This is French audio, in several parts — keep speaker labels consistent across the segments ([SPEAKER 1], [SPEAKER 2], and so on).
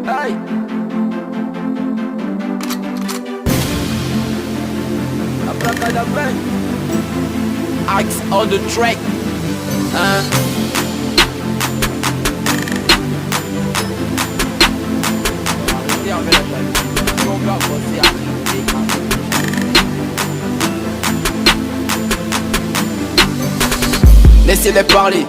[SPEAKER 1] Hey. Axe on the track. Laissez-les parler,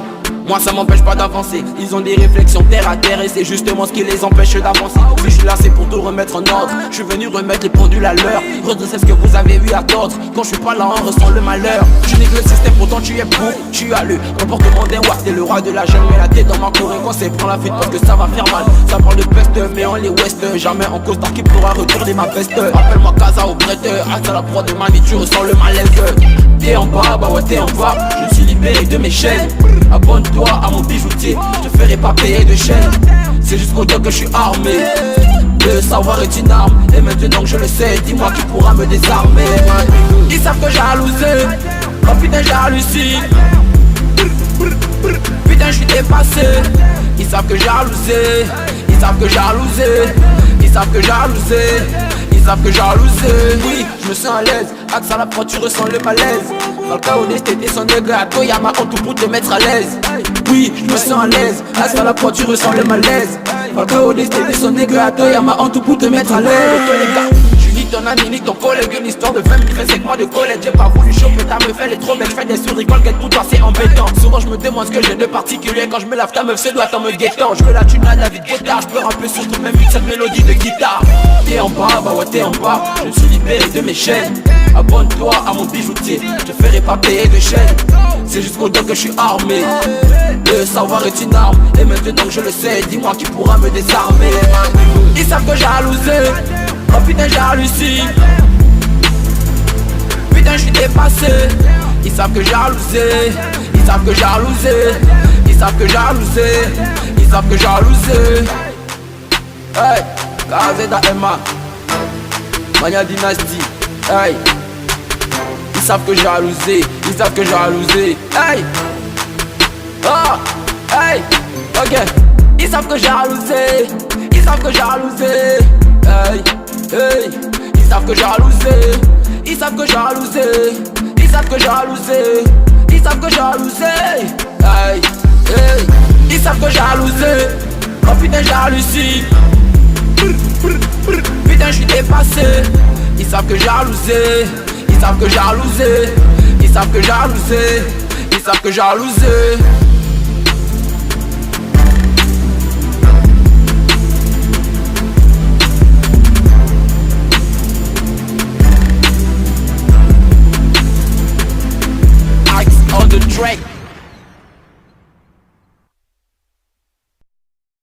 [SPEAKER 1] moi ça m'empêche pas d'avancer. Ils ont des réflexions terre à terre et c'est justement ce qui les empêche d'avancer. Si je suis là c'est pour tout remettre en ordre. Je suis venu remettre les pendules à l'heure, redresser ce que vous avez eu à tordre. Quand je suis pas là on ressent le malheur. Je nique le système pourtant tu es pour. Tu as le comportement d'un watt. T'es le roi de la jungle mais la tête dans ma cour. Et quand c'est prend la fuite parce que ça va faire mal. Ça parle de peste mais on les ouest. Jamais en costard qui pourra retourner ma veste. Appelle-moi Casa au prêteur. Hâte à la proie de ma vie tu ressens le malaise. T'es en bas, bah ouais t'es en bas. Je me suis libéré de mes chaînes. Abonne-toi à mon bijoutier, je te ferai pas payer de chaîne. C'est jusqu'au temps que je suis armé. Le savoir est une arme, et maintenant que je le sais, dis-moi qui pourra me désarmer. Ils savent que jalousé, oh putain j'hallucine. Putain je suis dépassé. Ils savent que jalousé, ils savent que jalousé, ils savent que jalousé, ils savent que jalousé. Oui, je me sens à l'aise, axe à la proie tu ressens le malaise. Dans le cas où t'es son nègre à toi, y'a ma honte pour te mettre à l'aise. Oui, je me sens à l'aise, axe à la proie tu ressens le malaise. Dans le cas où t'es son nègre à toi, y'a ma honte pour te mettre à l'aise. Ni ton ami, ni ton collègue, une histoire de 20 000 c'est que moi de collège. J'ai pas voulu choper, ta meuf elle est trop belle. J'fais des souris, Colgate pour toi c'est embêtant. Souvent je me demande ce que j'ai de particulier. Quand je me lave ta meuf c'est doigt en me guettant. Je veux la thune à la vie de guitare. J'pleure un peu sur tout même cette mélodie de guitare. T'es en bas, bah ouais t'es en bas. Je me suis libéré de mes chaînes. Abonne-toi à mon bijoutier, je te ferai pas payer de chaîne. C'est jusqu'au temps que je suis armé. Le savoir est une arme, et maintenant que je le sais, dis-moi qui pourra me désarmer. Ils savent que jalousé, oh putain j'hallucine. Putain je suis dépassé. Ils savent que jalousé, ils savent que jalousé, ils savent que jalousé, ils savent que jalousé. Hey, Kazeda Emma, Mania Dynasty. Hey, ils savent que jalousé, ils savent que jalousé. Hey, ah, hey, ok. Ils savent que jalousé, ils savent que jalousé. Hey, hey, ils savent que jalousé, ils savent que jalousé, ils savent que jalousé, ils savent que jalousé. Hey, hey, ils savent que jalousé. Oh putain j'hallucine. Putain je suis dépassé. Ils savent que jalousé, ils savent que jalousé, ils savent que jalousé, ils savent que jalousé.